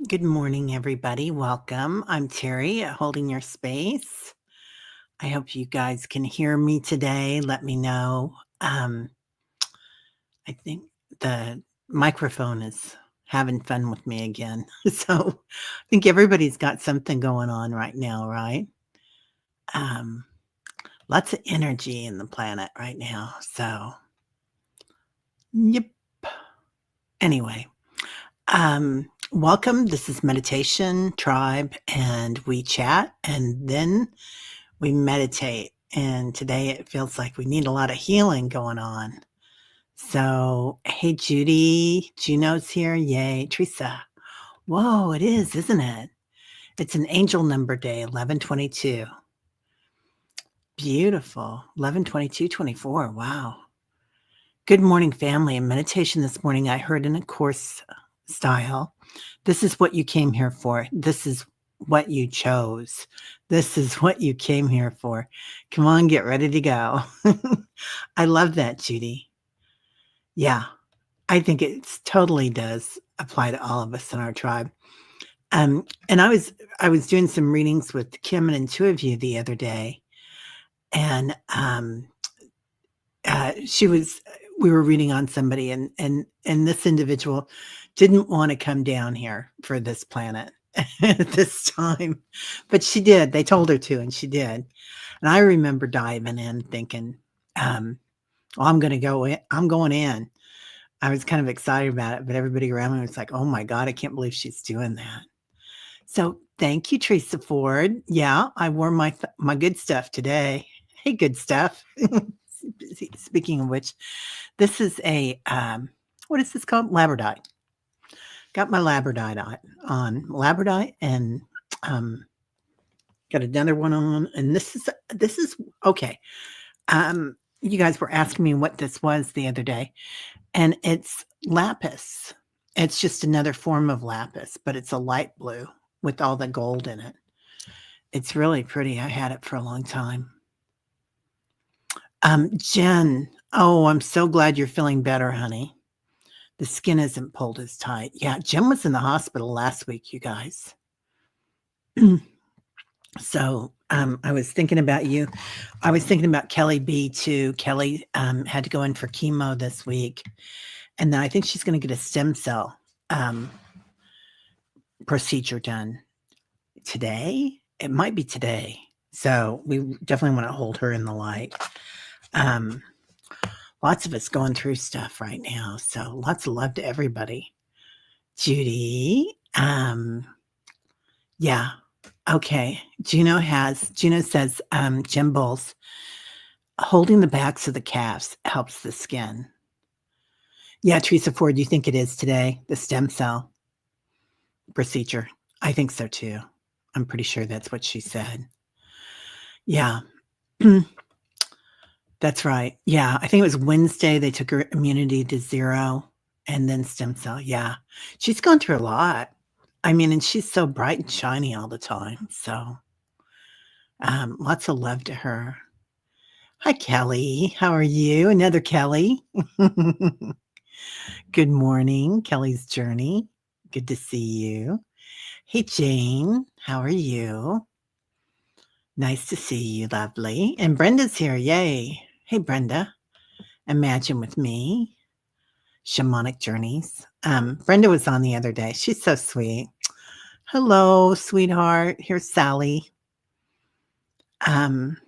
Good morning, everybody. Welcome. I'm Terry, holding your space. I hope you guys can hear me today. Let me know. I think the microphone is having fun with me again. So I think everybody's got something going on right now, right? Um, Lots of energy in the planet right now. So, yep. Anyway, welcome. This is Meditation Tribe, and we chat and then we meditate. And today it feels like we need a lot of healing going on. So, hey, Judy, Juno's here. Yay. Teresa. Whoa, it is, isn't it? It's an angel number day, 1122. Beautiful. 112224. Wow. Good morning, family. In meditation this morning, I heard in a course style, this is what you came here for. This is what you chose. This is what you came here for. Come on, get ready to go. I love that, Judy. Yeah, I think it totally does apply to all of us in our tribe. And I was doing some readings with Kim and two of you the other day, and she was we were reading on somebody, and this individual didn't want to come down here for this planet at this time, but she did. They told her to, and she did. And I remember diving in, thinking, "Well, I'm going to go in. I'm going in." I was kind of excited about it, but everybody around me was like, "Oh my God, I can't believe she's doing that." So thank you, Teresa Ford. Yeah, I wore my good stuff today. Hey, good stuff. Speaking of which, this is a what is this called? Labradorite. Got my labradorite on labradorite, and um, got another one on. And this is okay. You guys were asking me what this was the other day, and it's lapis. It's just another form of lapis, but it's a light blue with all the gold in it. It's really pretty. I had it for a long time. Jen, oh, I'm so glad you're feeling better, honey. The skin isn't pulled as tight. Yeah, Jen was in the hospital last week, you guys. So I was thinking about you. I was thinking about Kelly B too. Kelly had to go in for chemo this week, and then I think she's going to get a stem cell procedure done today. It might be today. So we definitely want to hold her in the light. Lots of us going through stuff right now. So lots of love to everybody. Judy, yeah. Okay. Juno says, Jim Bowles, holding the backs of the calves helps the skin. Yeah, Teresa Ford, you think it is today, the stem cell procedure? I think so too. I'm pretty sure that's what she said. Yeah. That's right. Yeah, I think it was Wednesday they took her immunity to 0 and then stem cell. Yeah. She's gone through a lot. I mean, and she's so bright and shiny all the time. So, lots of love to her. Hi, Kelly. How are you? Another Kelly. Good morning, Kelly's Journey. Good to see you. Hey, Jane. How are you? Nice to see you, lovely. And Brenda's here. Yay. Hey, Brenda. Imagine with me. Shamanic Journeys. Brenda was on the other day. She's so sweet. Hello, sweetheart. Here's Sally. Oh,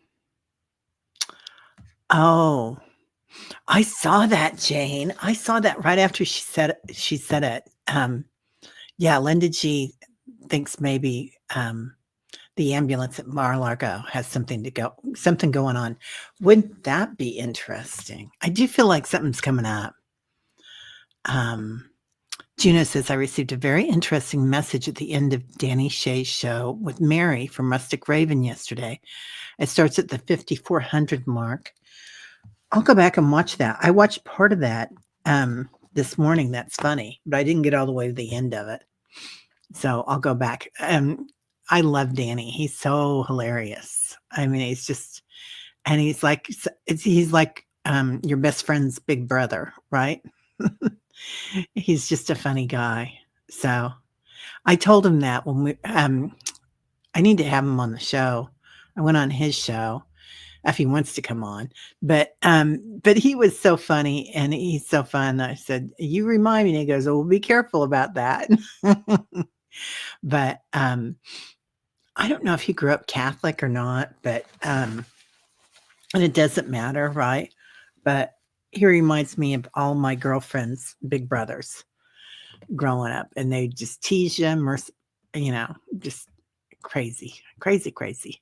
I saw that, Jane. I saw that right after she said it. Yeah, Linda G thinks maybe the ambulance at Mar-a-Lago has something going on. Wouldn't that be interesting? I do feel like something's coming up. Juno says, I received a very interesting message at the end of Danny Shea's show with Mary from Rustic Raven yesterday. It starts at the 5,400 mark. I'll go back and watch that. I watched part of that this morning. That's funny, but I didn't get all the way to the end of it. So I'll go back. I love Danny. He's so hilarious. I mean, he's like your best friend's big brother, right? He's just a funny guy. So I told him that when I need to have him on the show. I went on his show if he wants to come on. But he was so funny and he's so fun. I said, "You remind me." And he goes, "Oh, well, be careful about that." But I don't know if he grew up Catholic or not, but and it doesn't matter, right? But he reminds me of all my girlfriends' big brothers growing up, and they just tease him or, just crazy, crazy, crazy.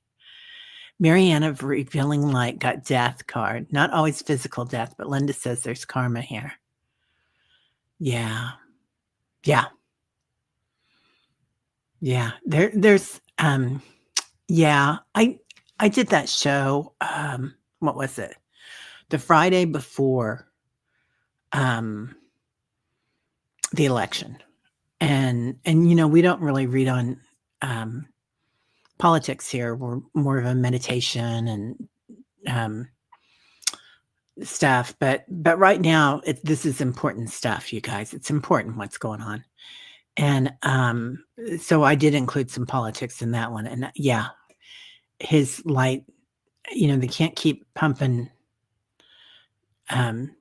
Mariana of Revealing Light got death card. Not always physical death, but Linda says there's karma here. Yeah. Yeah. Yeah. There's yeah. I did that show. What was it? The Friday before the election. And we don't really read on politics here. We're more of a meditation and stuff, but right now this is important stuff, you guys. It's important what's going on. And so I did include some politics in that one. And yeah, his light, they can't keep pumping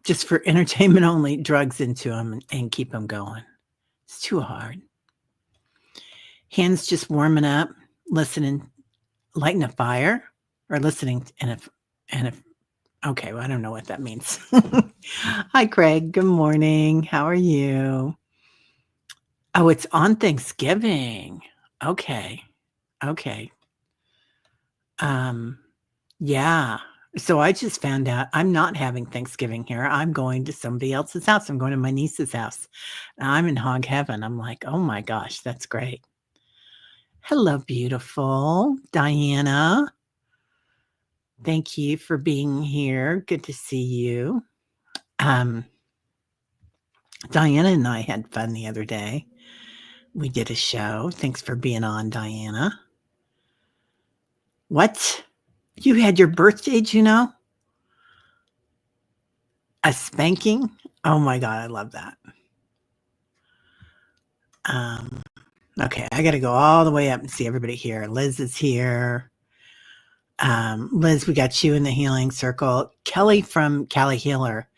just for entertainment only drugs into him and keep him going. It's too hard. Hands just warming up, listening, lighting a fire, or listening okay, well, I don't know what that means. Hi, Craig. Good morning. How are you? Oh, it's on Thanksgiving. Okay. Okay. Yeah. So I just found out I'm not having Thanksgiving here. I'm going to somebody else's house. I'm going to my niece's house. I'm in hog heaven. I'm like, oh my gosh, that's great. Hello, beautiful Diana. Thank you for being here. Good to see you. Diana and I had fun the other day. We did a show. Thanks for being on, Diana. What? You had your birthday, Juno? A spanking? Oh my God, I love that. Okay, I got to go all the way up and see everybody here. Liz is here. Liz, we got you in the healing circle. Kelly from Cali Healer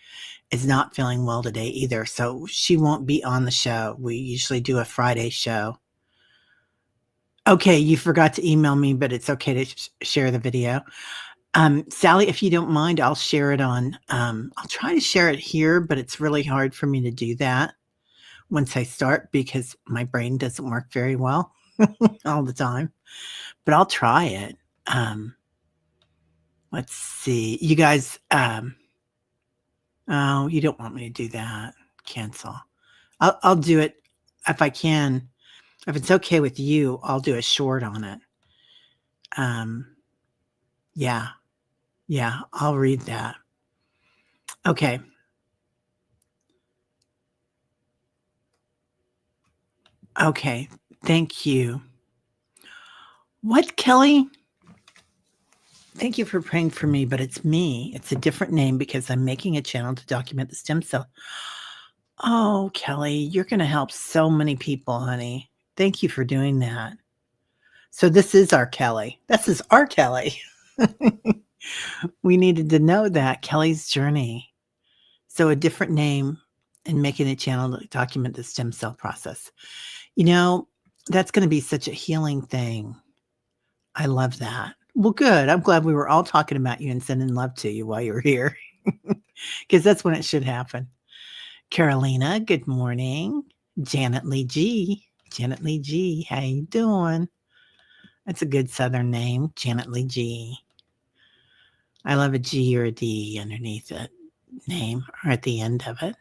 is not feeling well today either, so she won't be on the show. We usually do a Friday show. Okay, you forgot to email me, but it's okay to share the video. Sally, if you don't mind, I'll share it on. I'll try to share it here, but it's really hard for me to do that once I start because my brain doesn't work very well all the time. But I'll try it. Let's see. You guys, oh, you don't want me to do that. Cancel. I'll do it if I can. If it's okay with you, I'll do a short on it. Yeah. Yeah, I'll read that. Okay. Okay. Thank you. What, Kelly? Thank you for praying for me, but it's me. It's a different name because I'm making a channel to document the stem cell. Oh, Kelly, you're going to help so many people, honey. Thank you for doing that. So this is our Kelly. This is our Kelly. We needed to know that. Kelly's journey. So a different name and making a channel to document the stem cell process. That's going to be such a healing thing. I love that. Well, good. I'm glad we were all talking about you and sending love to you while you were here. Because that's when it should happen. Carolina, good morning. Janet Lee G. Janet Lee G. How you doing? That's a good Southern name, Janet Lee G. I love a G or a D underneath that name or at the end of it.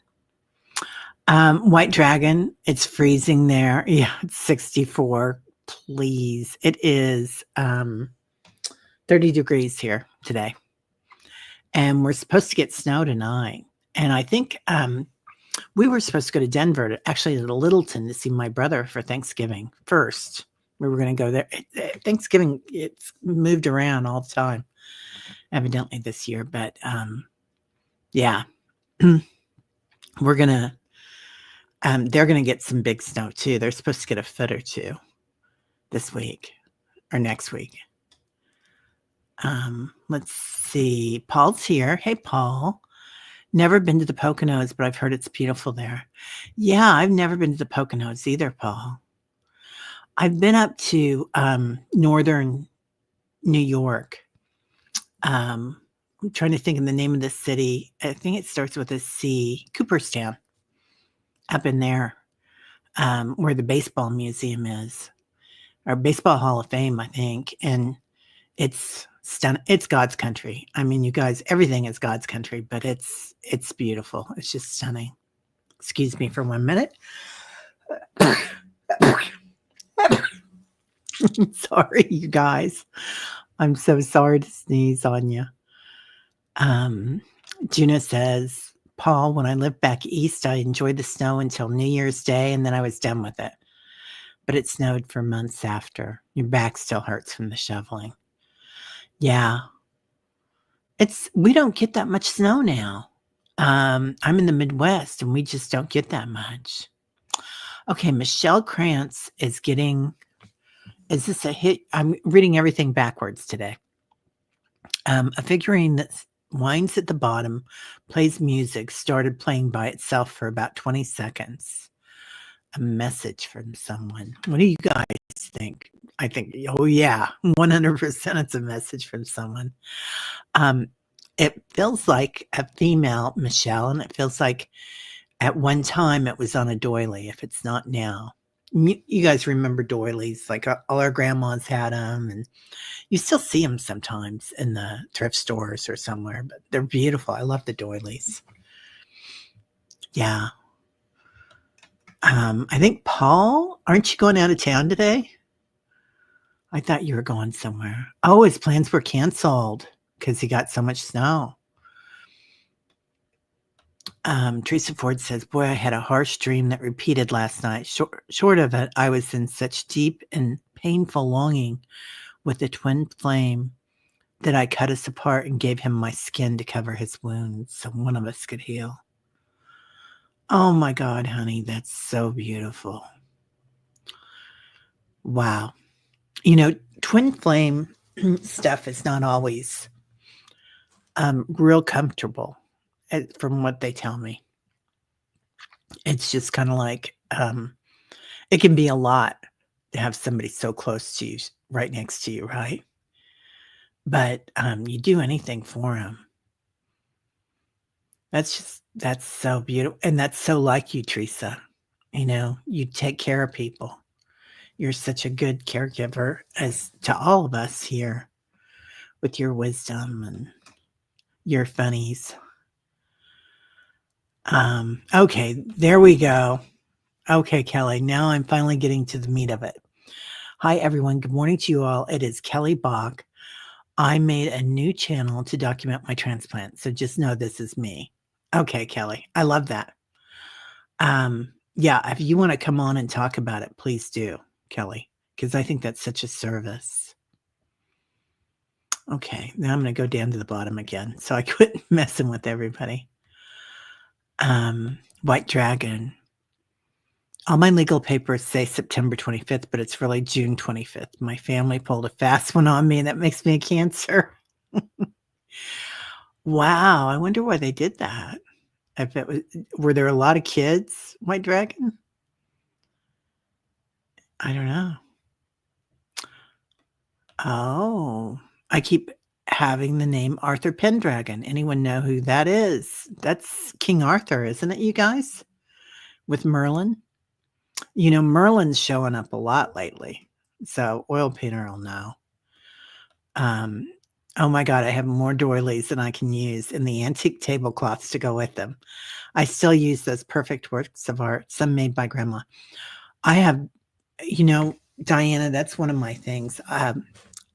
White Dragon, it's freezing there. Yeah, it's 64. Please. It is 30 degrees here today. And we're supposed to get snow tonight. And I think we were supposed to go to Denver, actually to Littleton, to see my brother for Thanksgiving first. We were going to go there. Thanksgiving, it's moved around all the time, evidently this year. But yeah, we're going to They're gonna get some big snow too. They're supposed to get a foot or 2 this week or next week. Let's see. Paul's here. Hey, Paul. Never been to the Poconos, but I've heard it's beautiful there. Yeah, I've never been to the Poconos either, Paul. I've been up to northern New York. I'm trying to think of the name of the city. I think it starts with a C. Cooperstown, up in there, where the baseball museum is, or Baseball Hall of Fame, I think. And it's it's God's country. I mean, you guys, everything is God's country, but it's beautiful. It's just stunning. Excuse me for 1 minute. Sorry, you guys. I'm so sorry to sneeze on you. Juna says, Paul, when I lived back east, I enjoyed the snow until New Year's Day, and then I was done with it. But it snowed for months after. Your back still hurts from the shoveling. Yeah. We don't get that much snow now. I'm in the Midwest, and we just don't get that much. Okay, Michelle Krantz is this a hit? I'm reading everything backwards today. A figurine that winds at the bottom, plays music, started playing by itself for about 20 seconds. A message from someone. What do you guys think? I think, oh yeah, 100% it's a message from someone. It feels like a female, Michelle, and it feels like at one time it was on a doily, if it's not now. You guys remember doilies, like all our grandmas had them, and you still see them sometimes in the thrift stores or somewhere, but they're beautiful. I love the doilies. Yeah. I think, Paul, aren't you going out of town today? I thought you were going somewhere. Oh, his plans were canceled because he got so much snow. Teresa Ford says, boy, I had a harsh dream that repeated last night. Short of it, I was in such deep and painful longing with the twin flame that I cut us apart and gave him my skin to cover his wounds so one of us could heal. Oh my God, honey, that's so beautiful. Wow. You know, twin flame stuff is not always real comfortable, from what they tell me. It's just kind of like, it can be a lot to have somebody so close to you, right next to you, right? But you do anything for them. That's so beautiful. And that's so like you, Teresa. You know, you take care of people. You're such a good caregiver as to all of us here with your wisdom and your funnies. Okay, there we go. Okay, Kelly, now I'm finally getting to the meat of it. Hi, everyone. Good morning to you all. It is Kelly Bach. I made a new channel to document my transplant, so just know this is me. Okay, Kelly, I love that. Yeah, if you want to come on and talk about it, please do, Kelly, because I think that's such a service. Okay, now I'm going to go down to the bottom again, so I quit messing with everybody. White Dragon. All my legal papers say September 25th, but it's really June 25th. My family pulled a fast one on me, and that makes me a Cancer. Wow, I wonder why they did that. If it was, were there a lot of kids, White Dragon? I don't know. Oh, I keep having the name Arthur Pendragon. Anyone know who that is? That's King Arthur, isn't it, you guys? With Merlin? You know, Merlin's showing up a lot lately. So Oil Painter will know. Oh my God, I have more doilies than I can use and the antique tablecloths to go with them. I still use those perfect works of art, some made by grandma. I have, you know, Diana, that's one of my things.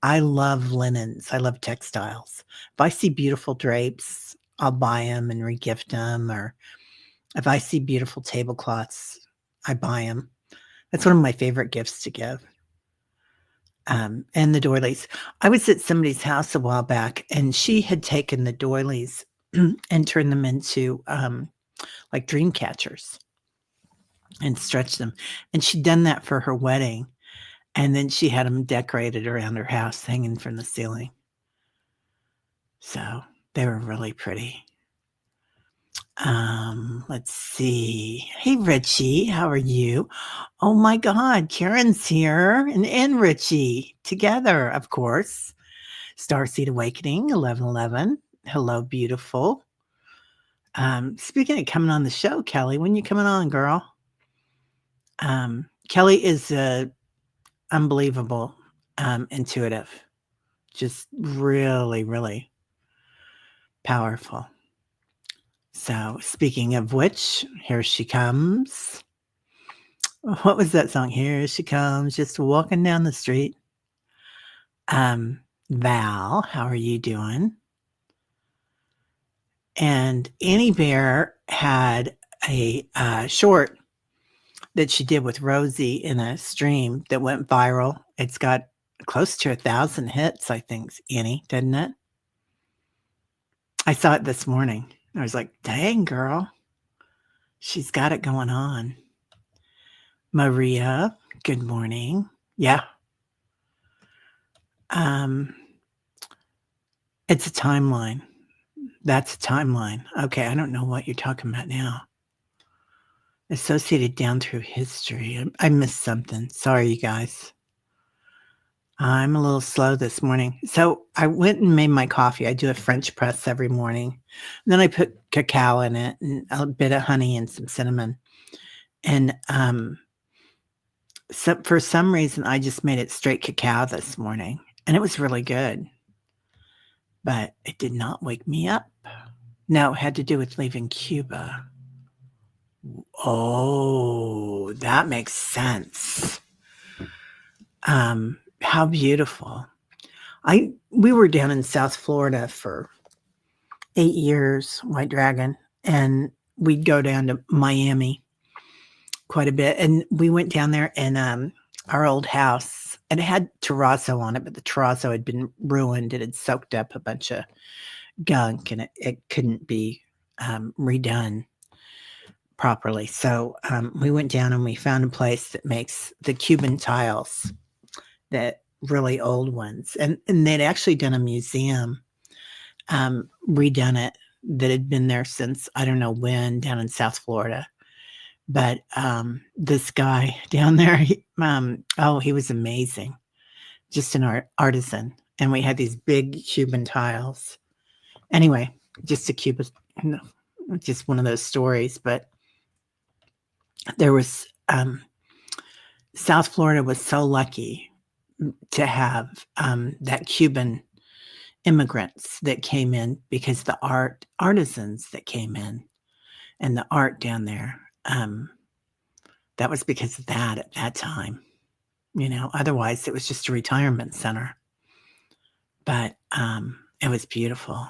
I love linens. I love textiles. If I see beautiful drapes, I'll buy them and regift them. Or if I see beautiful tablecloths, I buy them. That's one of my favorite gifts to give. And the doilies. I was at somebody's house a while back, and she had taken the doilies and turned them into like dream catchers. and stretch them. And she'd done that for her wedding. And then she had them decorated around her house, hanging from the ceiling. So they were really pretty. Let's see. Hey, Richie, how are you? Oh my God, Karen's here and Richie together, of course. Starseed Awakening, 1111. Hello, beautiful. Speaking of coming on the show, Kelly, when you coming on, girl? Kelly is unbelievable, intuitive, just really, really powerful. So, speaking of which, here she comes. What was that song? Here she comes, just walking down the street. Val, how are you doing? And Annie Bear had a short that she did with Rosie in a stream that went viral. It's got close to 1,000 hits, I think, Annie, didn't it? I saw it this morning. I was like, dang, girl. She's got it going on. Maria, good morning. Yeah. It's a timeline. That's a timeline. Okay, I don't know what you're talking about now. Associated down through history. I missed something. Sorry, you guys. I'm a little slow this morning. So I went and made my coffee. I do a French press every morning. And then I put cacao in it and a bit of honey and some cinnamon. And so for some reason, I just made it straight cacao this morning. And it was really good. But it did not wake me up. No, it had to do with leaving Cuba. Oh, that makes sense. How beautiful. We were down in South Florida for 8 years, White Dragon, and we'd go down to Miami quite a bit. And we went down there and our old house, and it had terrazzo on it, but the terrazzo had been ruined. It had soaked up a bunch of gunk and it couldn't be redone properly. So we went down and we found a place that makes the Cuban tiles, that really old ones. And they'd actually done a museum, redone it, that had been there since I don't know when, down in South Florida. But this guy down there, he was amazing. Just an artisan. And we had these big Cuban tiles. Anyway, just a Cuban, just one of those stories. But there was, South Florida was so lucky to have that Cuban immigrants that came in, because the artisans that came in and the art down there, that was because of that at that time. Otherwise it was just a retirement center. But it was beautiful.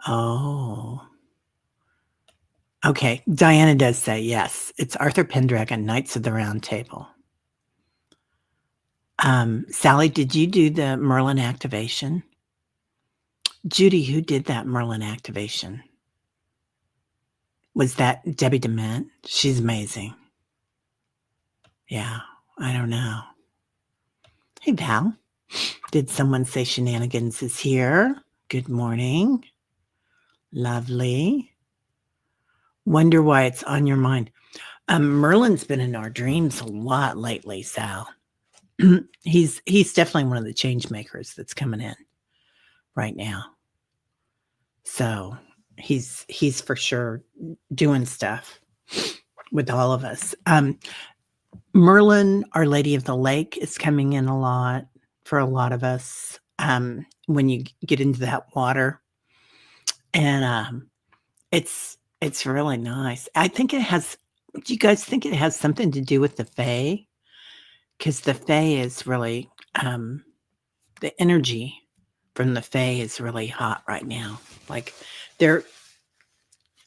Oh. Okay, Diana does say yes. It's Arthur Pendragon, Knights of the Round Table. Sally, did you do the Merlin activation? Judy, who did that Merlin activation? Was that Debbie DeMint? She's amazing. Yeah, I don't know. Hey, Val. Did someone say Shenanigans is here? Good morning. Lovely. Wonder why it's on your mind. Merlin's been in our dreams a lot lately, Sal. He's definitely one of the change makers that's coming in right now. So he's for sure doing stuff with all of us. Merlin, Our Lady of the Lake, is coming in a lot for a lot of us when you get into that water. And it's really nice. I think it has, do you guys think it has something to do with the Fae? Because the Fae is really, the energy from the Fae is really hot right now. Like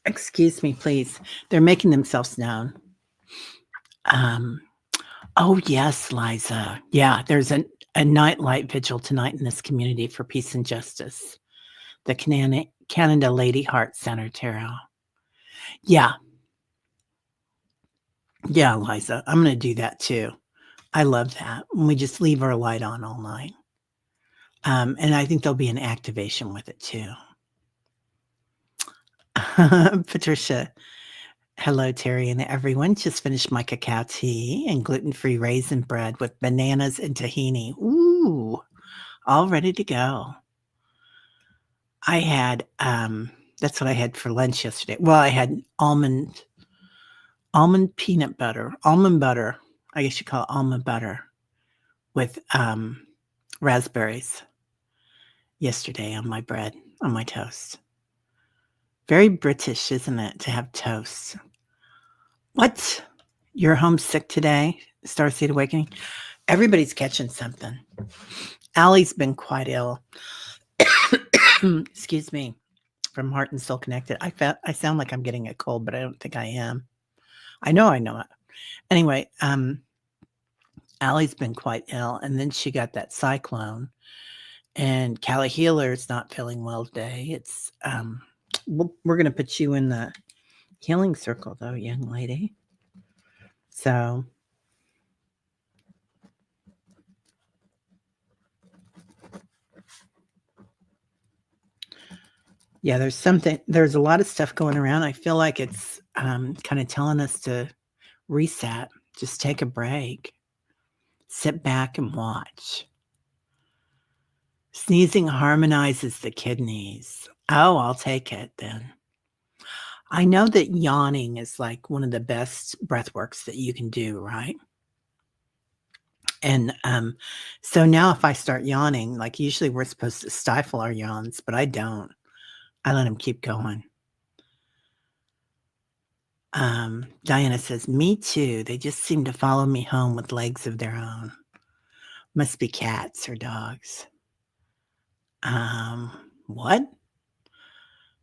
excuse me, please, they're making themselves known. Oh yes, Liza. Yeah, there's a nightlight vigil tonight in this community for peace and justice. The Canada Lady Heart Center Tarot. Yeah. Yeah, Liza, I'm gonna do that too. I love that. When we just leave our light on all night. And I think there'll be an activation with it too. Patricia, hello, Terry and everyone. Just finished my cacao tea and gluten-free raisin bread with bananas and tahini. Ooh, all ready to go. I had, that's what I had for lunch yesterday. Well, I had almond peanut butter, almond butter. I guess you call it almond butter with raspberries yesterday on my bread, on my toast. Very British, isn't it, to have toast? What? You're homesick today, Starseed Awakening? Everybody's catching something. Allie's been quite ill. Excuse me. From Heart and Soul Connected. I sound like I'm getting a cold, but I don't think I am. I know it. Anyway, Allie's been quite ill, and then she got that cyclone. And Callie Healer's not feeling well today. It's we're gonna put you in the healing circle though, young lady. So yeah, there's a lot of stuff going around. I feel like it's kind of telling us to reset, just take a break, sit back and watch. Sneezing harmonizes the kidneys. Oh, I'll take it then. I know that yawning is like one of the best breath works that you can do, right? And so now if I start yawning, like usually we're supposed to stifle our yawns, but I don't. I let them keep going. Diana says, me too. They just seem to follow me home with legs of their own. Must be cats or dogs. What?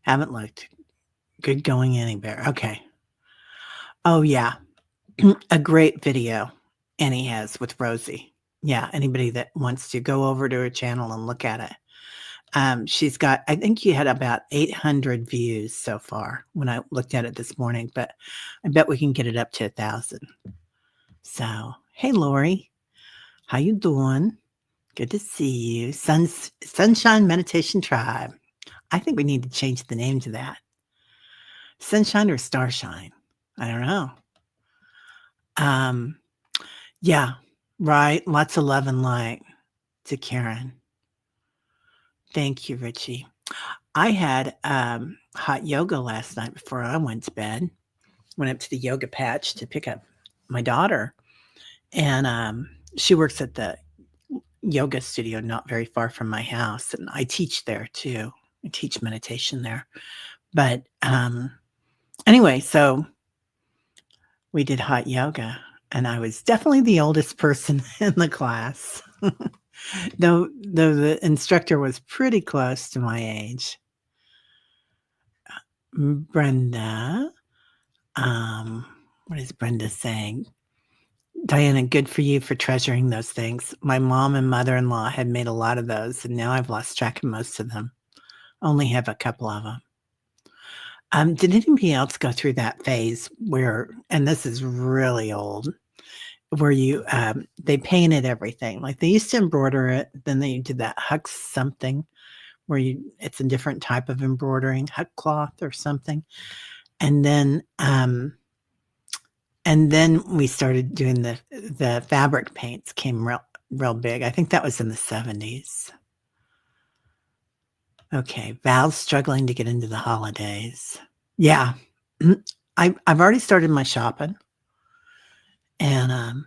Haven't looked. Good going anywhere. Okay. Oh, yeah. A great video Annie has with Rosie. Yeah, anybody that wants to go over to her channel and look at it. She's got, I think you had about 800 views so far when I looked at it this morning, but I bet we can get it up to 1,000. So, hey, Lori, how you doing? Good to see you. Sunshine Meditation Tribe. I think we need to change the name to that. Sunshine or Starshine? I don't know. Yeah, right. Lots of love and light to Karen. Thank you, Richie. I had hot yoga last night before I went to bed. Went up to the yoga patch to pick up my daughter, and she works at the yoga studio not very far from my house, and I teach there too. I teach meditation there. But anyway, so we did hot yoga, and I was definitely the oldest person in the class. Though the instructor was pretty close to my age. Brenda, what is Brenda saying? Diana, good for you for treasuring those things. My mom and mother-in-law had made a lot of those, and now I've lost track of most of them. Only have a couple of them. Did anybody else go through that phase where, and this is really old, where you they painted everything? Like they used to embroider it, then they did that huck something where it's a different type of embroidering, huck cloth or something. And then we started doing the fabric paints came real big. I think that was in the 70s. Okay, Val's struggling to get into the holidays. Yeah. I've already started my shopping. And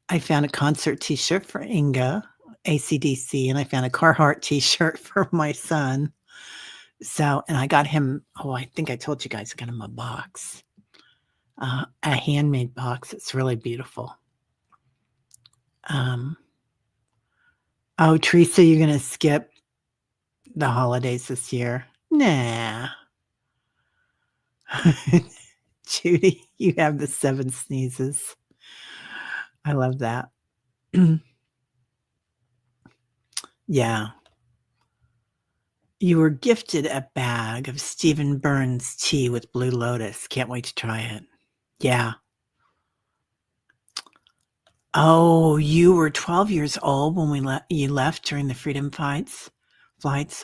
I found a concert t-shirt for Inga, AC/DC, and I found a Carhartt t-shirt for my son. So, and I got him, I think I told you guys I got him a box. A handmade box. It's really beautiful. Oh, Teresa, you're going to skip the holidays this year? Nah. Judy, you have the 7 sneezes. I love that. Yeah. You were gifted a bag of Stephen Burns tea with Blue Lotus. Can't wait to try it. Yeah. Oh, you were 12 years old when you left during the freedom flights?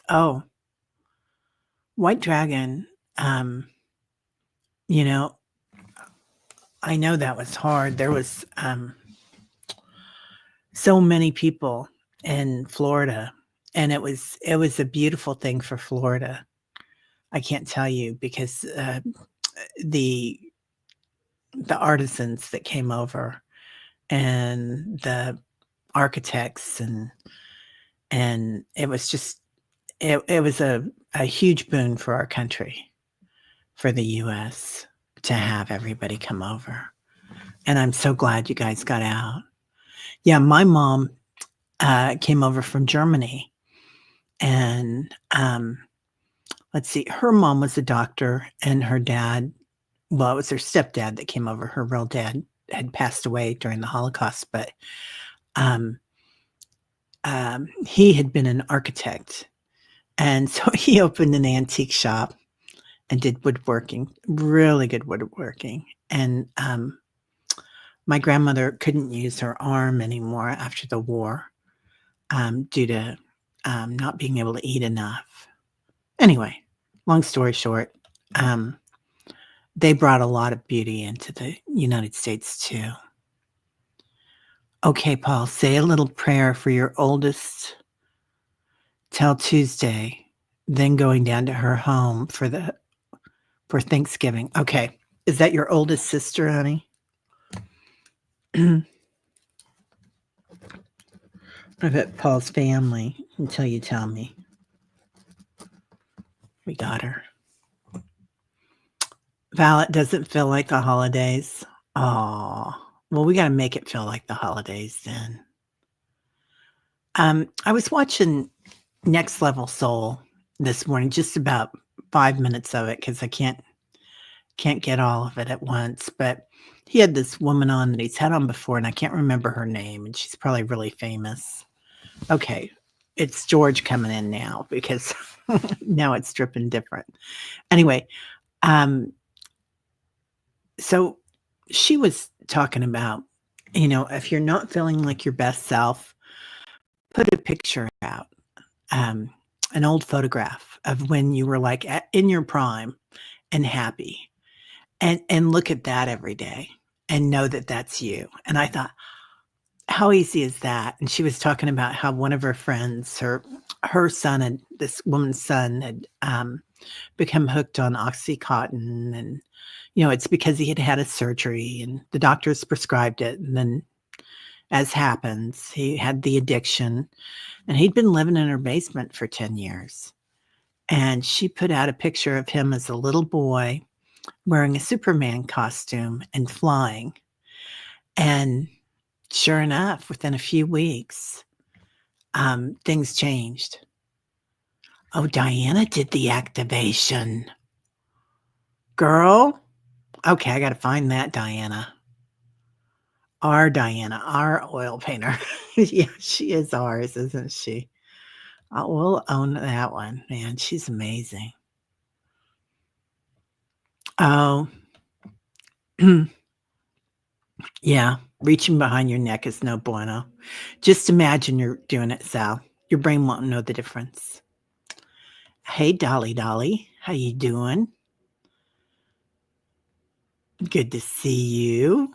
Oh, White Dragon, um, you know, I know that was hard. There was, so many people in Florida, and it was a beautiful thing for Florida. I can't tell you because, the the artisans that came over and the architects and it was just it was a huge boon for our country, for the US to have everybody come over, and I'm so glad you guys got out. Yeah, my mom, came over from Germany, and, let's see, her mom was a doctor, and her dad well, it was her stepdad that came over. Her real dad had passed away during the Holocaust, but, um, he had been an architect, and so he opened an antique shop and did woodworking, really good woodworking, and, my grandmother couldn't use her arm anymore after the war, due to, not being able to eat enough. Anyway, long story short, um, they brought a lot of beauty into the United States too. Okay, Paul, say a little prayer for your oldest till Tuesday, then going down to her home for Thanksgiving. Okay. Is that your oldest sister, honey? I bet Paul's family until you tell me. We got her. Val, it doesn't feel like the holidays. Oh, well, we got to make it feel like the holidays then. I was watching Next Level Soul this morning, just about 5 minutes of it because I can't get all of it at once. But he had this woman on that he's had on before, and I can't remember her name, and she's probably really famous. Okay, it's George coming in now because now it's dripping different. Anyway, um, so she was talking about, if you're not feeling like your best self, put a picture out, um, an old photograph of when you were like in your prime and happy, and look at that every day and know that that's you. And I thought, how easy is that? And she was talking about how one of her friends, her son, and this woman's son had become hooked on Oxycontin, and it's because he had had a surgery and the doctors prescribed it, and then, as happens, he had the addiction, and he'd been living in her basement for 10 years. And she put out a picture of him as a little boy wearing a Superman costume and flying. And sure enough, within a few weeks, things changed. Oh, Diana did the activation. Girl. Okay, I got to find that Diana. Our oil painter. Yeah, she is ours, isn't she? We'll own that one, man. She's amazing. Oh, yeah. Reaching behind your neck is no bueno. Just imagine you're doing it, Sal. Your brain won't know the difference. Hey, Dolly, how you doing? Good to see you.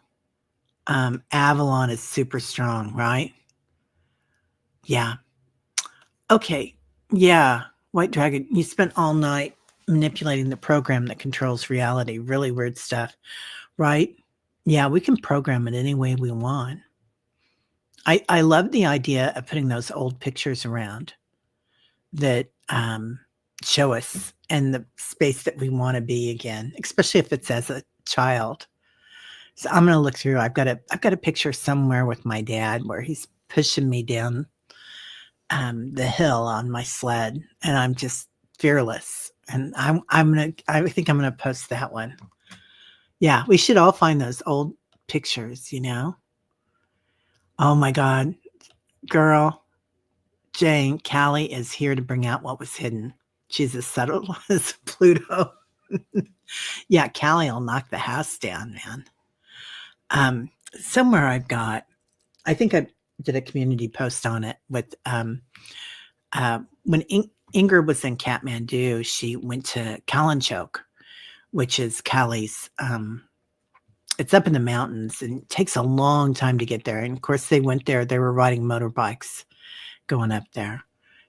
Avalon is super strong, right? Yeah. Okay. Yeah. White Dragon, you spent all night manipulating the program that controls reality. Really weird stuff, right? Yeah, we can program it any way we want. I love the idea of putting those old pictures around that show us in the space that we want to be again, especially if it's as a child. So I'm gonna look through. I've got a picture somewhere with my dad where he's pushing me down the hill on my sled, and I'm just fearless. And I think I'm gonna post that one. Yeah, we should all find those old pictures. Oh my God, girl, Jane, Callie is here to bring out what was hidden. She's as subtle as Pluto. Yeah, Callie will knock the house down, man. Somewhere I've got I think I did a community post on it with when Inger was in Kathmandu, she went to Kalanchok, which is Cali's. It's up in the mountains and it takes a long time to get there. And of course, they went there. They were riding motorbikes going up there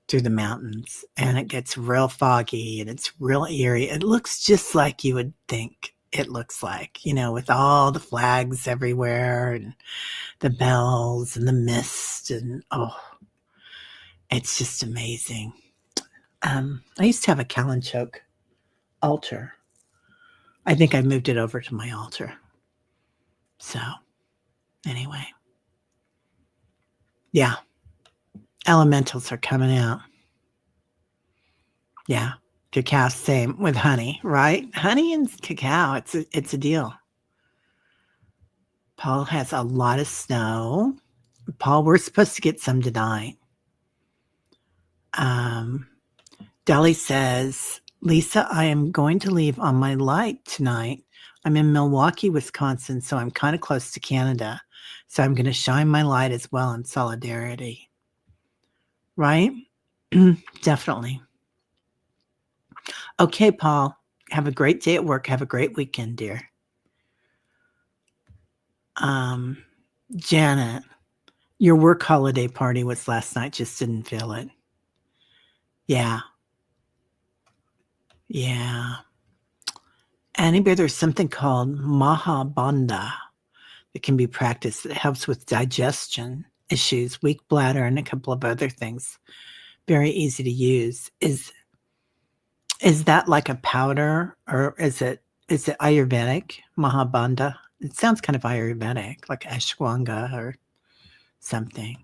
through the mountains, and it gets real foggy and it's real eerie. It looks just like you would think it looks like, with all the flags everywhere and the bells and the mist, and it's just amazing. I used to have a Kalanchok altar. I think I moved it over to my altar. So, anyway. Yeah. Elementals are coming out. Yeah. Cacao, same with honey, right? Honey and cacao, it's a deal. Paul has a lot of snow. Paul, we're supposed to get some tonight. Deli says, Lisa, I am going to leave on my light tonight. I'm in Milwaukee, Wisconsin, so I'm kind of close to Canada. So I'm going to shine my light as well in solidarity. Right? Definitely. Okay, Paul. Have a great day at work. Have a great weekend, dear. Janet, your work holiday party was last night. Just didn't feel it. Yeah. Yeah. Anyway, there's something called Mahabandha that can be practiced that helps with digestion issues, weak bladder, and a couple of other things. Very easy to use. Is that like a powder, or is it Ayurvedic, Mahabandha? It sounds kind of Ayurvedic, like ashwagandha or something.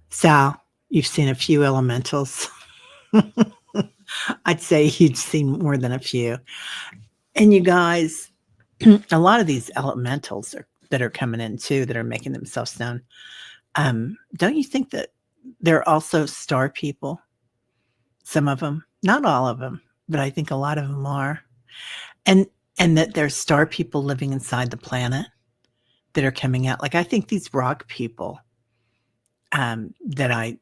Sal, you've seen a few elementals. I'd say you've seen more than a few. And you guys, a lot of these elementals that are coming in too, that are making themselves known. Don't you think that they're also star people? Some of them, not all of them, but I think a lot of them are. And that there's star people living inside the planet that are coming out. Like, I think these rock people that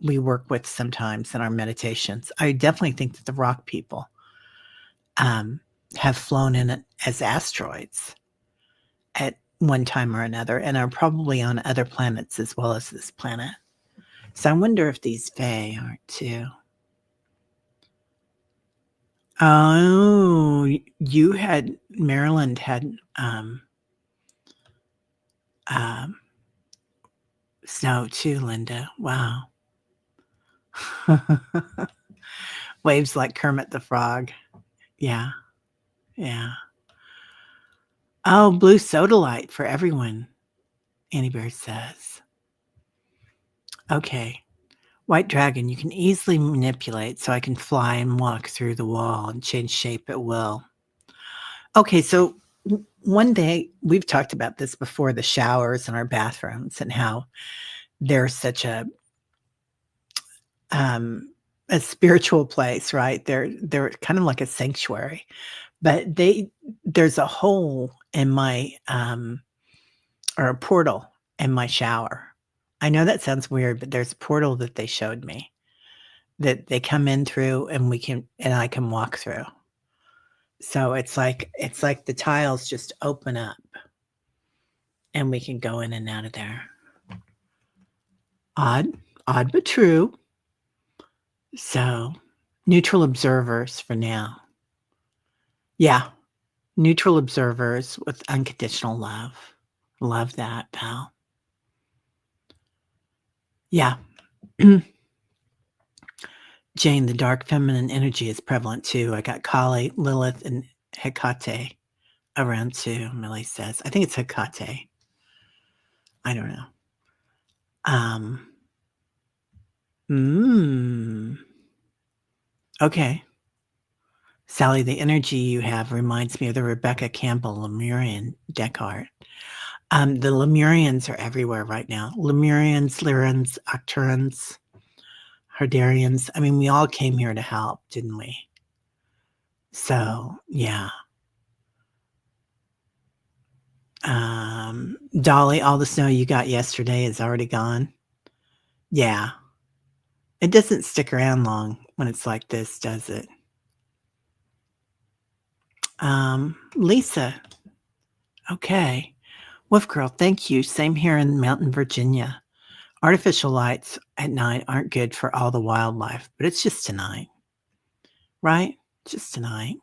we work with sometimes in our meditations, I definitely think that the rock people have flown in as asteroids at one time or another and are probably on other planets as well as this planet. So I wonder if these Fae aren't too. Oh, Maryland had snow too, Linda. Wow. Waves like Kermit the Frog. Yeah. Yeah. Oh, blue soda light for everyone, Annie Bear says. Okay. White dragon, you can easily manipulate so I can fly and walk through the wall and change shape at will. Okay, so one day, we've talked about this before, the showers in our bathrooms and how they're such a spiritual place, right? They're kind of like a sanctuary, but there's a hole in my or a portal in my shower. I know that sounds weird, but there's a portal that they showed me that they come in through, and I can walk through. So it's like the tiles just open up and we can go in and out of there. Odd but true. So, neutral observers for now. Yeah, neutral observers with unconditional love. Love that, pal. Yeah. Jane, the dark feminine energy is prevalent too. I got Kali, Lilith, and Hecate around too, Millie says. I think it's Hecate. I don't know. Okay. Sally, the energy you have reminds me of the Rebecca Campbell Lemurian deck art. The Lemurians are everywhere right now. Lemurians, Lyrans, Octurans, Herdarians. I mean, we all came here to help, didn't we? So, yeah. Dolly, all the snow you got yesterday is already gone? Yeah. It doesn't stick around long when it's like this, does it? Lisa. Okay. Wolf Girl, thank you. Same here in Mountain, Virginia. Artificial lights at night aren't good for all the wildlife, but it's just tonight, right? Just tonight.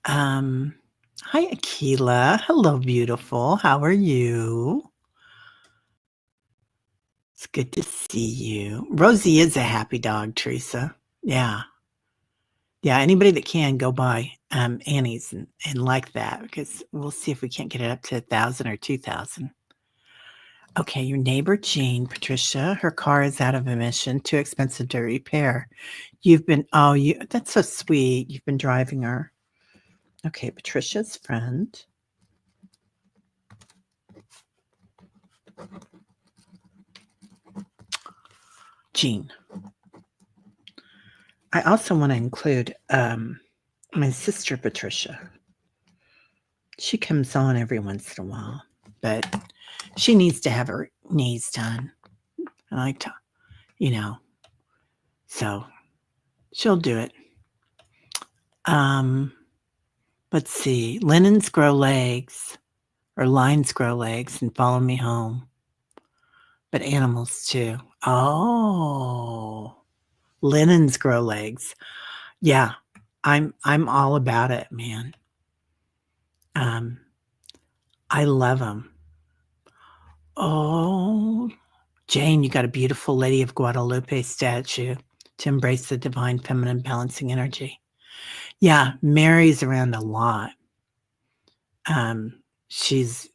Hi, Akila. Hello, beautiful. How are you? It's good to see you. Rosie is a happy dog, Teresa. Yeah. Yeah, anybody that can go buy Annie's and like that, because we'll see if we can't get it up to 1,000 or 2,000. Okay, your neighbor Jean, Patricia, her car is out of emission, too expensive to repair. That's so sweet. You've been driving her. Okay, Patricia's friend. Jean. I also want to include my sister Patricia. She comes on every once in a while, but she needs to have her knees done. I like to, so she'll do it. Let's see. Linens grow legs, or lines grow legs and follow me home. But animals too. Oh, linens grow legs. Yeah, I'm all about it, man. I love them. Oh, Jane, you got a beautiful Lady of Guadalupe statue to embrace the divine feminine balancing energy. Yeah, Mary's around a lot. She's,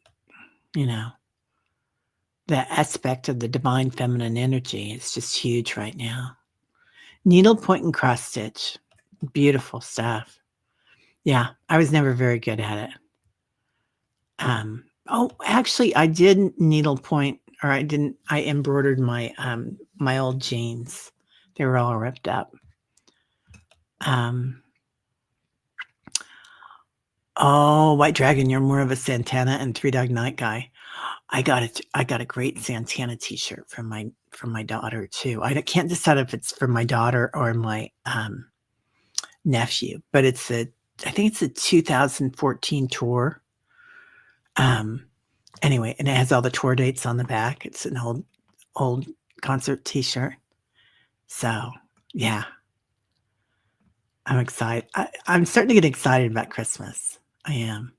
the aspect of the divine feminine energy is just huge right now. Needlepoint and cross stitch. Beautiful stuff. Yeah, I was never very good at it. Actually, I did needlepoint, or I embroidered my my old jeans. They were all ripped up. White Dragon, you're more of a Santana and Three Dog Night guy. I got a great Santana t-shirt from my daughter too. I can't decide if it's for my daughter or my nephew, but I think it's a 2014 tour. Anyway, and it has all the tour dates on the back. It's an old concert t-shirt. So yeah, I'm excited. I'm starting to get excited about Christmas. I am.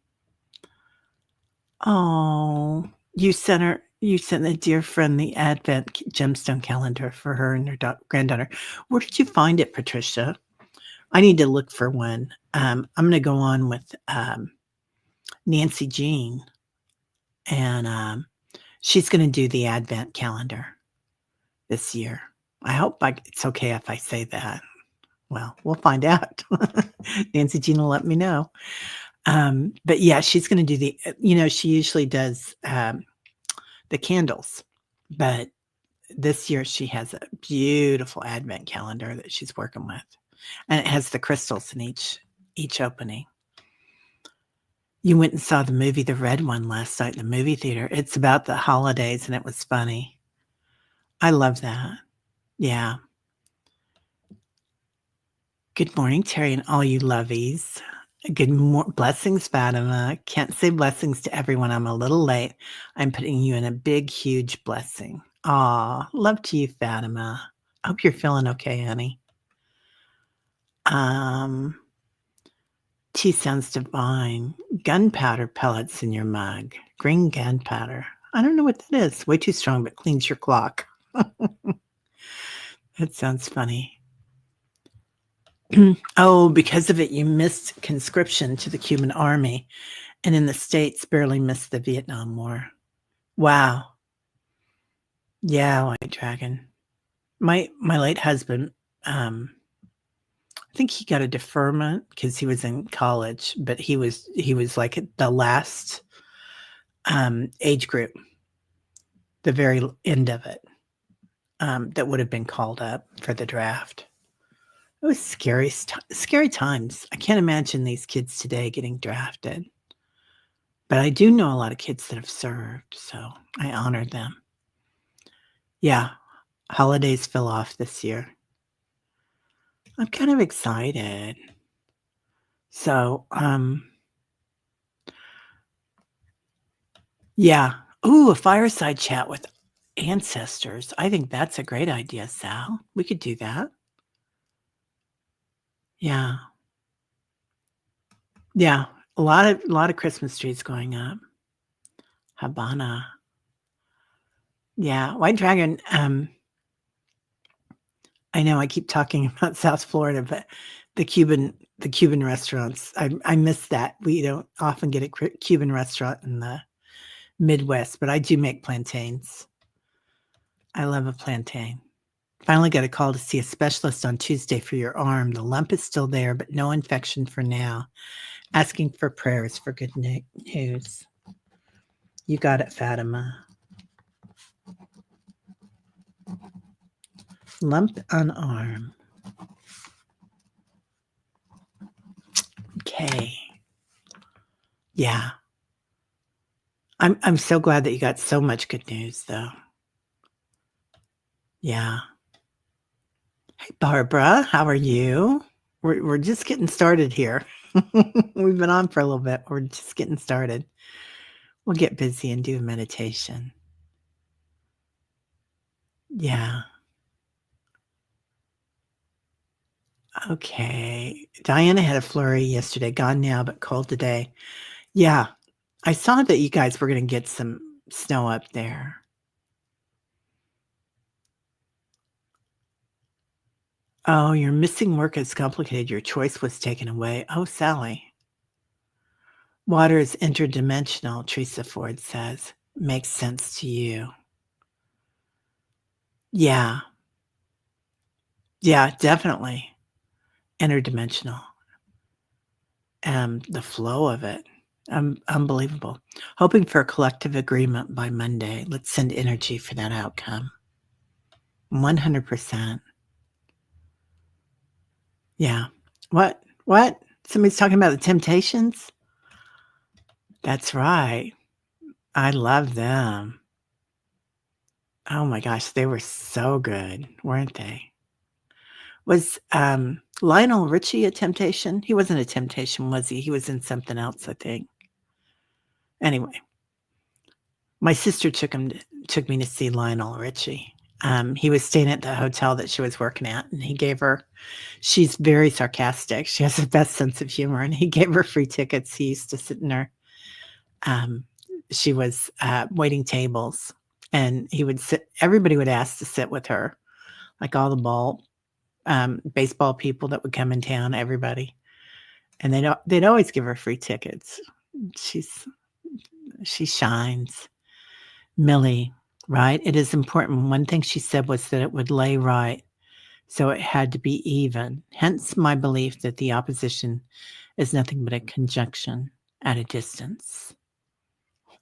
Oh, you sent a dear friend the Advent gemstone calendar for her and her granddaughter. Where did you find it, Patricia? I need to look for one. I'm going to go on with Nancy Jean, and she's going to do the Advent calendar this year. I hope it's okay if I say that. Well, we'll find out. Nancy Jean will let me know. But yeah, she's going to do she usually does the candles, but this year she has a beautiful Advent calendar that she's working with, and it has the crystals in each opening. You went and saw the movie, the red one, last night in the movie theater. It's about the holidays, and it was funny. I love that. Yeah. Good morning, Terry, and all you lovies. Blessings, Fatima. Can't say blessings to everyone. I'm a little late. I'm putting you in a big, huge blessing. Aw, love to you, Fatima. Hope you're feeling okay, honey. Tea sounds divine. Gunpowder pellets in your mug. Green gunpowder. I don't know what that is. Way too strong, but cleans your clock. That sounds funny. Oh, because of it, you missed conscription to the Cuban army, and in the States barely missed the Vietnam War. Wow. Yeah, White Dragon. My late husband, I think he got a deferment because he was in college, but he was like at the last age group, the very end of it, that would have been called up for the draft. It was scary times. I can't imagine these kids today getting drafted. But I do know a lot of kids that have served, so I honor them. Yeah, holidays fell off this year. I'm kind of excited. So, yeah. Ooh, a fireside chat with ancestors. I think that's a great idea, Sal. We could do that. Yeah. Yeah. A lot of Christmas trees going up. Habana. Yeah. White Dragon, I know I keep talking about South Florida, but the Cuban restaurants, I miss that. We don't often get a Cuban restaurant in the Midwest, but I do make plantains. I love a plantain. Finally got a call to see a specialist on Tuesday for your arm. The lump is still there, but no infection for now. Asking for prayers for good news. You got it, Fatima. Lump on arm. Okay. Yeah. I'm so glad that you got so much good news, though. Yeah. Hey, Barbara, how are you? We're just getting started here. We've been on for a little bit. We're just getting started. We'll get busy and do a meditation. Yeah. Okay. Diana had a flurry yesterday, gone now, but cold today. Yeah. I saw that you guys were going to get some snow up there. Oh, your missing work is complicated. Your choice was taken away. Oh, Sally. Water is interdimensional, Teresa Ford says. Makes sense to you. Yeah. Yeah, definitely. Interdimensional. The flow of it. Unbelievable. Hoping for a collective agreement by Monday. Let's send energy for that outcome. 100%. Yeah. What? What? Somebody's talking about the Temptations? That's right. I love them. Oh my gosh, they were so good, weren't they? Was, Lionel Richie a temptation? He wasn't a temptation, was he? He was in something else, I think. Anyway, my sister took me to see Lionel Richie. He was staying at the hotel that she was working at, and he gave her she's very sarcastic. She has the best sense of humor, and he gave her free tickets. He used to sit in her um, she was, waiting tables, and he would sit everybody would ask to sit with her, like all the baseball people that would come in town, everybody, and they'd always give her free tickets. She's she shines. Millie, right? It is important. One thing she said was that it would lay right, so it had to be even. Hence my belief that the opposition is nothing but a conjunction at a distance.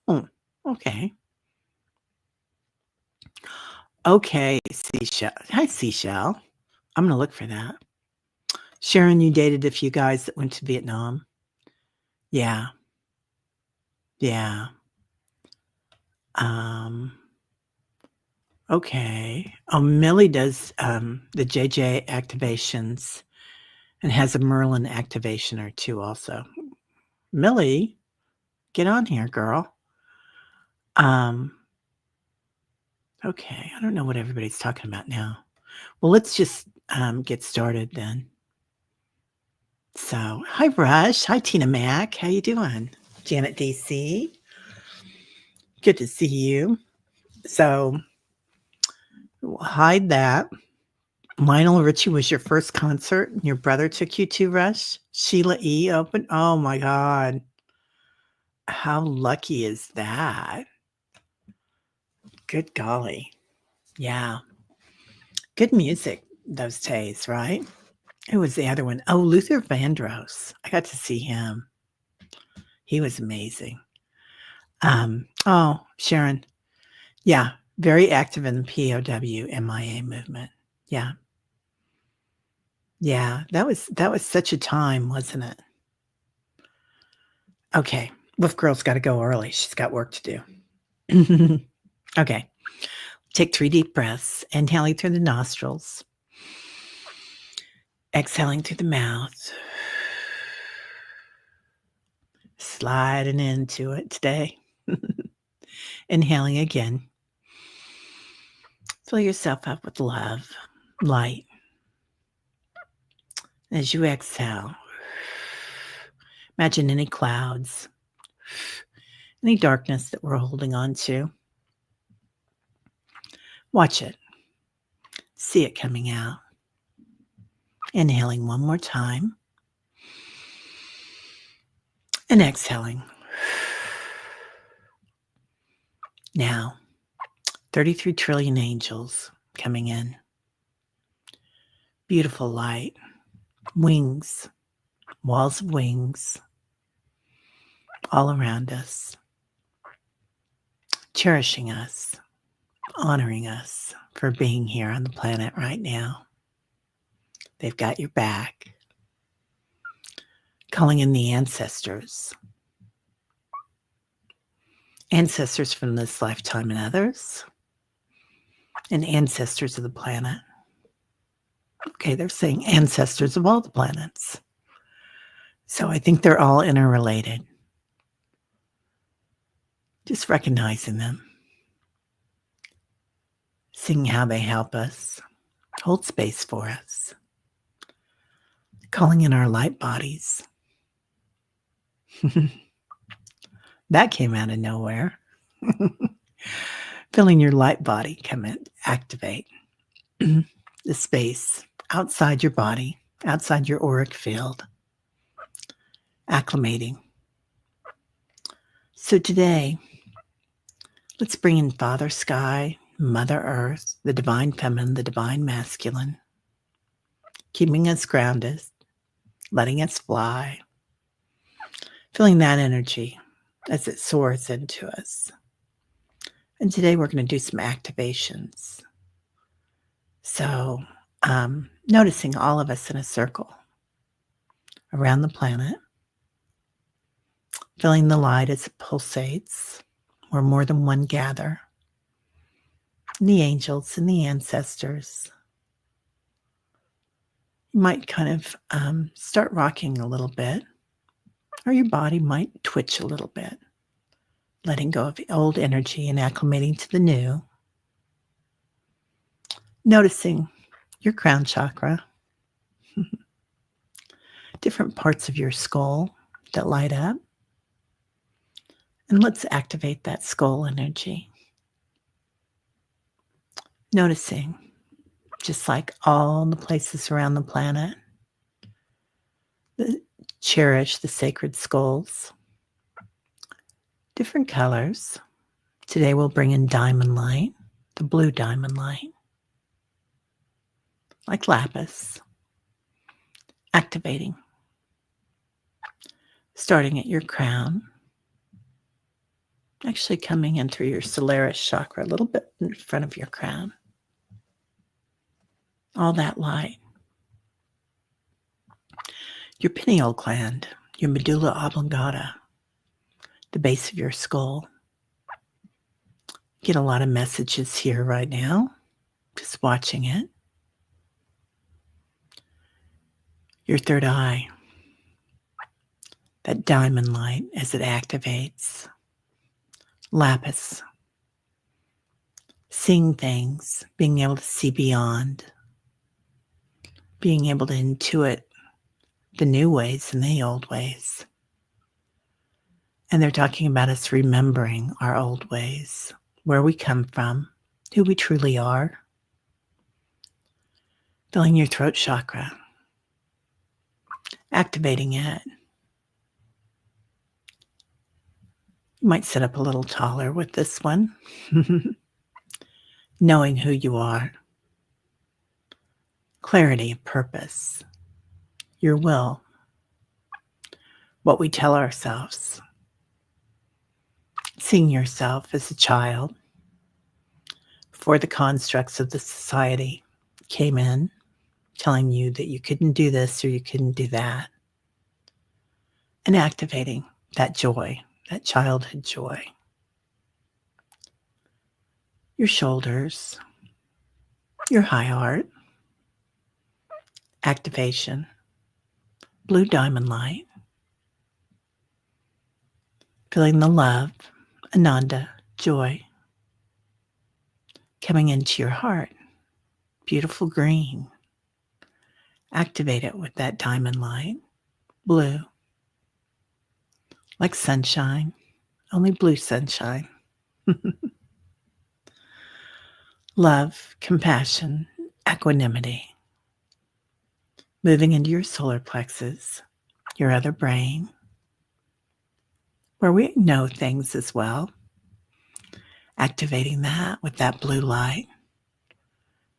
Oh, okay. Okay, Seashell. Hi, Seashell. I'm gonna look for that. Sharon, you dated a few guys that went to Vietnam. Yeah, yeah. Um, okay. Oh, Millie does the JJ activations and has a Merlin activation or two also. Millie, get on here, girl. Um, okay. I don't know what everybody's talking about now. Well, let's just get started then. So, hi, Rush. Hi, Tina Mac. How you doing? Janet DC. Good to see you. So, we'll hide that. Lionel Richie was your first concert. And your brother took you to Rush. Sheila E. opened. Oh my God. How lucky is that? Good golly. Yeah. Good music those days, right? Who was the other one? Oh, Luther Vandross. I got to see him. He was amazing. Oh, Sharon. Yeah, very active in the POW MIA movement. Yeah. Yeah, that was such a time, wasn't it? Okay. Wolf Girl's got to go early. She's got work to do. Okay. Take 3 deep breaths, inhaling through the nostrils, exhaling through the mouth. Sliding into it today. Inhaling again. Fill yourself up with love, light. As you exhale, imagine any clouds, any darkness that we're holding on to. Watch it. See it coming out. Inhaling one more time. And exhaling. Now, 33 trillion angels coming in. Beautiful light. Wings. Walls of wings. All around us. Cherishing us. Honoring us for being here on the planet right now. They've got your back. Calling in the ancestors. Ancestors from this lifetime and others. And ancestors of the planet. Okay, they're saying ancestors of all the planets. So I think they're all interrelated. Just recognizing them. Seeing how they help us. Hold space for us. Calling in our light bodies. That came out of nowhere. Feeling your light body come in, activate the space outside your body, outside your auric field, acclimating. So today, let's bring in Father Sky, Mother Earth, the Divine Feminine, the Divine Masculine, keeping us grounded, letting us fly, feeling that energy as it soars into us. And today we're going to do some activations. So noticing all of us in a circle around the planet, feeling the light as it pulsates, where more than one gather, and the angels and the ancestors. You might kind of start rocking a little bit, or your body might twitch a little bit, letting go of the old energy and acclimating to the new. Noticing your crown chakra, different parts of your skull that light up. And let's activate that skull energy. Noticing, just like all the places around the planet, cherish the sacred skulls. Different colors. Today we'll bring in diamond light, the blue diamond light, like lapis, activating, starting at your crown, actually coming in through your Solaris chakra, a little bit in front of your crown. All that light. Your pineal gland, your medulla oblongata, the base of your skull. Get a lot of messages here right now, just watching it. Your third eye, that diamond light as it activates. Lapis, seeing things, being able to see beyond, being able to intuit the new ways and the old ways. And they're talking about us remembering our old ways, where we come from, who we truly are. Filling your throat chakra, activating it. You might sit up a little taller with this one. Knowing who you are. Clarity of purpose. Your will. What we tell ourselves. Seeing yourself as a child before the constructs of the society came in, telling you that you couldn't do this or you couldn't do that. And activating that joy, that childhood joy. Your shoulders, your high heart, activation, blue diamond light, feeling the love, ananda, joy coming into your heart, beautiful green. Activate it with that diamond light, blue, like sunshine, only blue sunshine. Love, compassion, equanimity, moving into your solar plexus, your other brain, where we know things as well. Activating that with that blue light,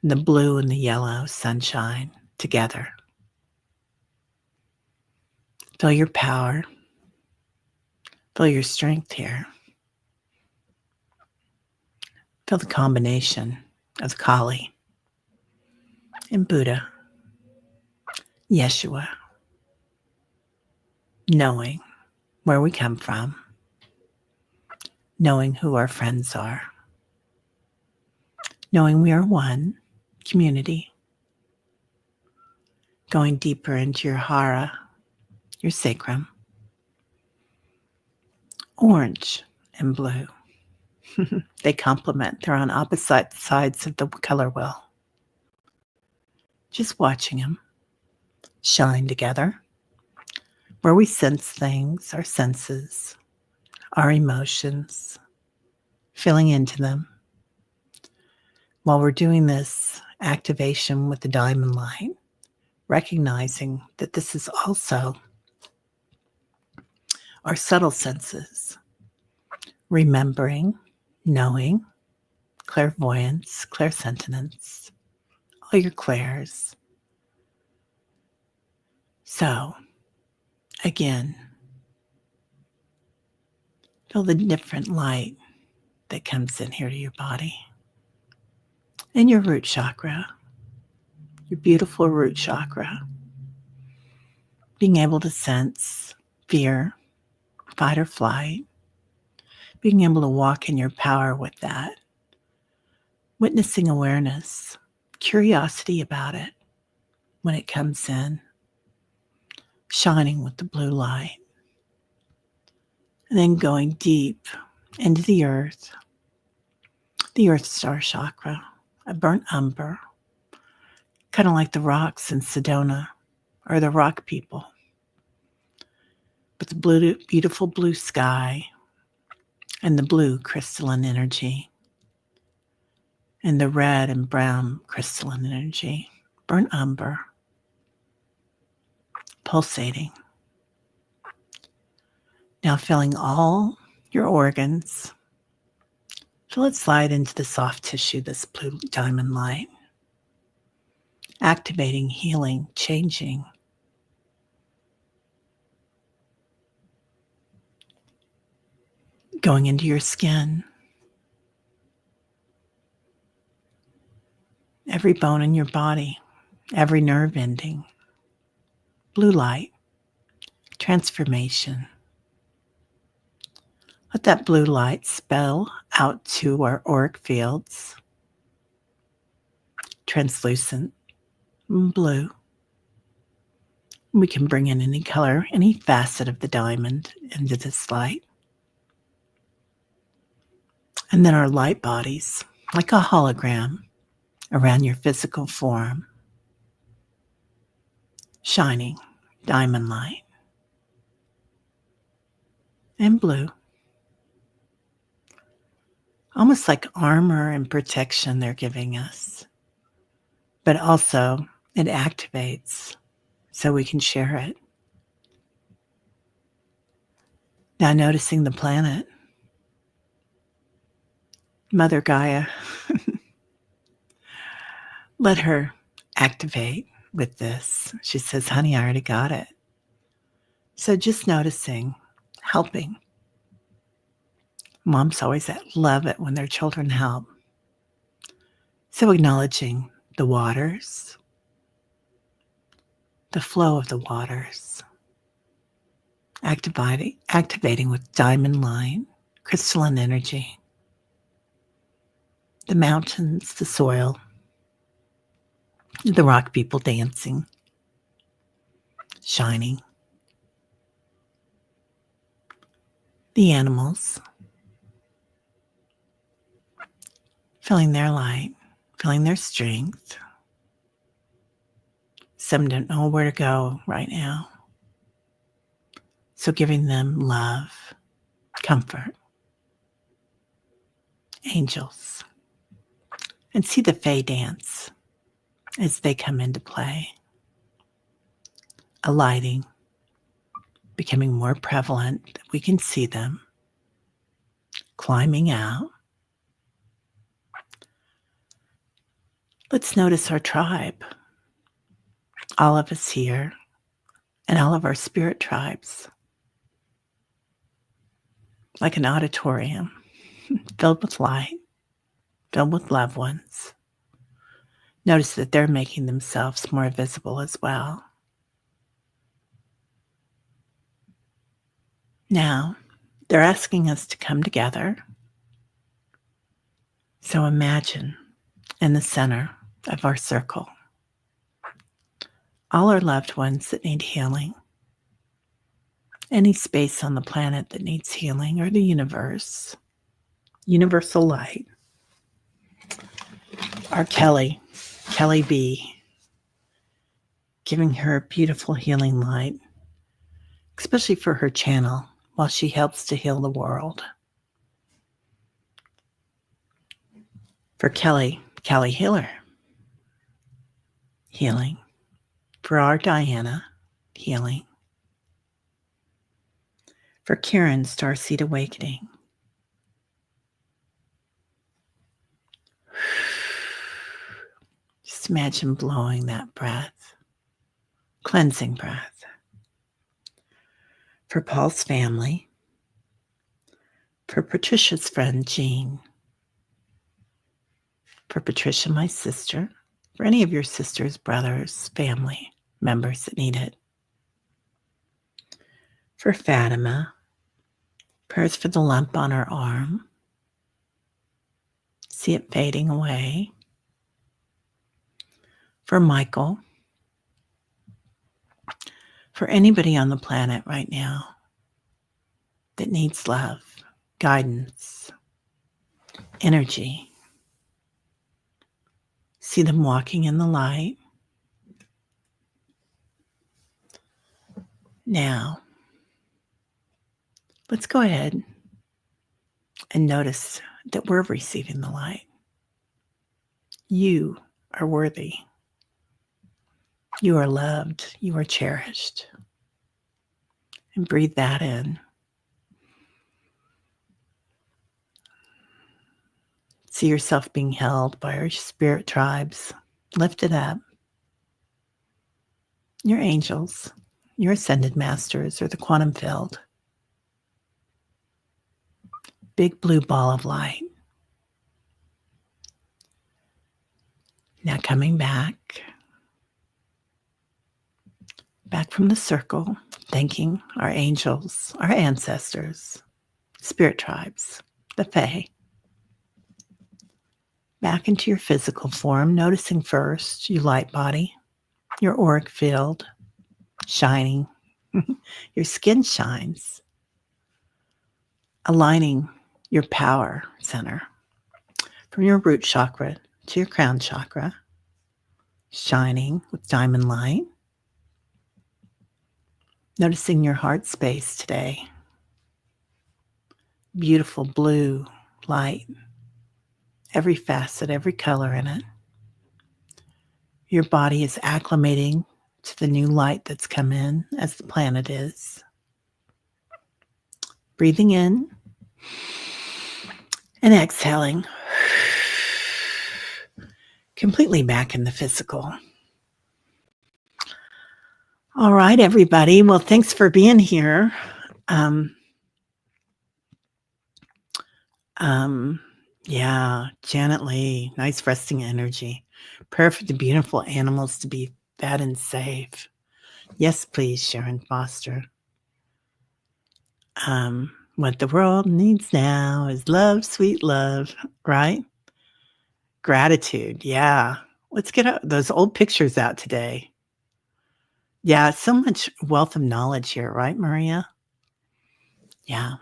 and the blue and the yellow sunshine together. Feel your power. Feel your strength here. Feel the combination of Kali and Buddha, Yeshua, knowing where we come from, knowing who our friends are, knowing we are one community, going deeper into your hara, your sacrum, orange and blue. They complement. They're on opposite sides of the color wheel. Just watching them shine together, where we sense things, our senses, our emotions, feeling into them. While we're doing this activation with the diamond light, recognizing that this is also our subtle senses, remembering, knowing, clairvoyance, clairsentience, all your clairs. So, again, feel the different light that comes in here to your body. And your root chakra, your beautiful root chakra, being able to sense fear, fight or flight, being able to walk in your power with that, witnessing awareness, curiosity about it when it comes in, shining with the blue light, and then going deep into the earth star chakra, a burnt umber, kind of like the rocks in Sedona or the rock people. But the blue, beautiful blue sky and the blue crystalline energy and the red and brown crystalline energy, burnt umber, pulsating. Now feeling all your organs. Feel it slide into the soft tissue, this blue diamond light. Activating, healing, changing. Going into your skin. Every bone in your body. Every nerve ending. Blue light. Transformation. Let that blue light spill out to our auric fields. Translucent. Blue. We can bring in any color, any facet of the diamond into this light. And then our light bodies, like a hologram around your physical form, shining diamond light and blue. Almost like armor and protection they're giving us. But also it activates so we can share it. Now noticing the planet, Mother Gaia, let her activate with this. She says, honey, I already got it. So just noticing, helping. Moms always love it when their children help. So acknowledging the waters, the flow of the waters, activating with diamond light, crystalline energy, the mountains, the soil, the rock people dancing, shining, the animals, feeling their light, feeling their strength. Some don't know where to go right now. So giving them love, comfort, angels, and see the Fae dance as they come into play. A lighting becoming more prevalent. We can see them climbing out. Let's notice our tribe, all of us here, and all of our spirit tribes, like an auditorium filled with light, filled with loved ones. Notice that they're making themselves more visible as well. Now, they're asking us to come together. So imagine in the center of our circle, all our loved ones that need healing, any space on the planet that needs healing, or the universe, universal light. Our Kelly B, giving her beautiful healing light, especially for her channel while she helps to heal the world. For Kelly Healer, healing. For our Diana, healing. For Karen, Starseed Awakening. Just imagine blowing that breath, cleansing breath. For Paul's family. For Patricia's friend, Jean. For Patricia, my sister. For any of your sisters, brothers, family members that need it. For Fatima. Prayers for the lump on her arm. See it fading away. For Michael. For anybody on the planet right now that needs love, guidance, energy. See them walking in the light. Now, let's go ahead and notice that we're receiving the light. You are worthy. You are loved. You are cherished. And breathe that in. See yourself being held by your spirit tribes. Lift it up. Your angels, your ascended masters, or the quantum field. Big blue ball of light. Now coming back from the circle, thanking our angels, our ancestors, spirit tribes, the Fae. Back into your physical form, noticing first your light body, your auric field, shining. Your skin shines. Aligning your power center from your root chakra to your crown chakra, shining with diamond light. Noticing your heart space today. Beautiful blue light. Every facet, every color in it. Your body is acclimating to the new light that's come in as the planet is. Breathing in and exhaling. Completely back in the physical. All right, everybody. Well, thanks for being here. Yeah, Janet Lee, nice resting energy. Prayer for the beautiful animals to be fed and safe. Yes, please, Sharon Foster. What the world needs now is love, sweet love, right? Gratitude, yeah. Let's get those old pictures out today. Yeah, so much wealth of knowledge here, right, Maria? Yeah.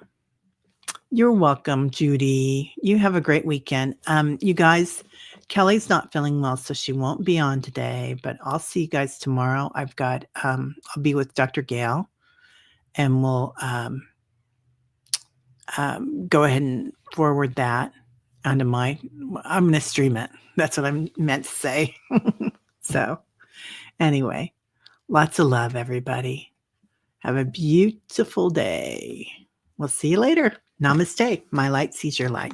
You're welcome, Judy. You have a great weekend. You guys, Kelly's not feeling well, so she won't be on today, but I'll see you guys tomorrow. I'll be with Dr. Gail, and we'll go ahead and forward that onto I'm going to stream it. That's what I meant to say. So, anyway, lots of love, everybody. Have a beautiful day. We'll see you later. Namaste. My light sees your light.